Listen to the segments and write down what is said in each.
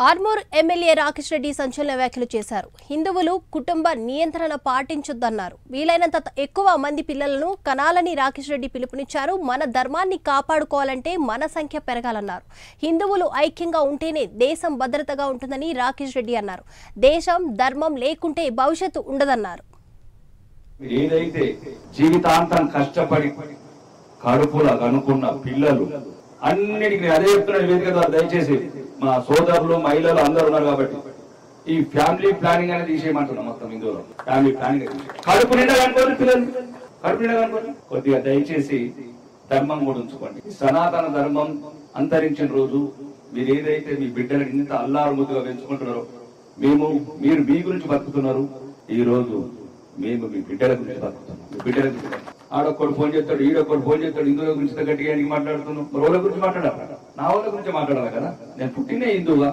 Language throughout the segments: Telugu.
ఆర్మూర్ ఎమ్మెల్యే రాకేష్ రెడ్డి సంచలన వ్యాఖ్యలు చేశారు. హిందువులు కుటుంబ నియంత్రణ పాటించొద్దన్నారు. వీలైనంత ఎక్కువ మంది పిల్లలను కనాలని రాకేష్ రెడ్డి పిలుపునిచ్చారు. మన ధర్మాన్ని కాపాడుకోవాలంటే మన సంఖ్య పెరగాలన్నారు. హిందువులు ఐక్యంగా ఉంటేనే దేశం భద్రతగా ఉంటుందని రాకేష్ రెడ్డి అన్నారు. దేశం ధర్మం లేకుంటే భవిష్యత్తు ఉండదన్నారు. ఏదైతే జీవితాంతం కష్టపడి కడుపులా కనుక్కున్న పిల్లలు అన్నిటికీ అదే చెప్తున్న వేదిక ద్వారా దయచేసి మా సోదరులు మహిళలు అందరూ ఉన్నారు కాబట్టి ఈ ఫ్యామిలీ ప్లానింగ్ అనేది తీసేయమంటున్నాం. మొత్తం ఇందులో ఫ్యామిలీ ప్లానింగ్ కడుపు నిండా కనుకోండి, పిల్లలు కడుపు నిండా కనుకోండి. కొద్దిగా దయచేసి ధర్మం కూడా ఉంచుకోండి. సనాతన ధర్మం అంతరించిన రోజు మీరు ఏదైతే మీ బిడ్డలను ఇంత అల్లారు ముద్దుగా పెంచుకుంటున్నారో మీరు మీ గురించి బతుకుతున్నారు. ఈ రోజు మేము మీ బిడ్డల గురించి బతుకుతున్నాం. మీ బిడ్డల గురించి ఆడొక్కడు ఫోన్ చేస్తాడు, ఈడొక్కడు ఫోన్ చేస్తాడు. హిందువుల గురించి గట్టిగా ఎందుకు మాట్లాడుతున్నాం? రోజుల గురించి మాట్లాడాలి, నా వాళ్ళ గురించి మాట్లాడాలి కదా. నేను పుట్టినే హిందువుగా,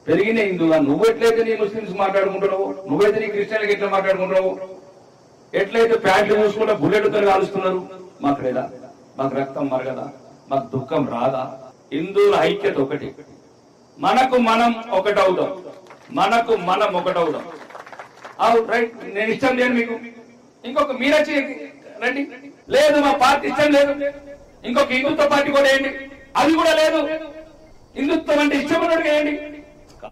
పెరిగిన హిందువుగా. నువ్వు ఎట్లయితే నీ ముస్లింస్ మాట్లాడుకుంటున్నావు, నువ్వైతే నీ క్రిస్టియన్లకి ఎట్లా మాట్లాడుకుంటున్నావు, ఎట్లయితే ప్యాంట్లు చూసుకుంటే బుల్లెట్తో కాలుస్తున్నారు, మాకు లేదా? మాకు రక్తం మరగదా? మాకు దుఃఖం రాదా? హిందువుల ఐక్యత ఒకటి. మనకు మనం ఒకటవుదాం, మనకు మనం ఒకటవుదాం. రైట్, నేను ఇష్టం లేను మీకు, ఇంకొక మీరొచ్చి రండి. లేదు మా పార్టీ ఇష్టం లేదు, ఇంకొక హిందుత్వ పార్టీ కూడా వేయండి. అది కూడా లేదు, హిందుత్వం అంటే ఇష్టం ఉన్నట్టు వేయండి.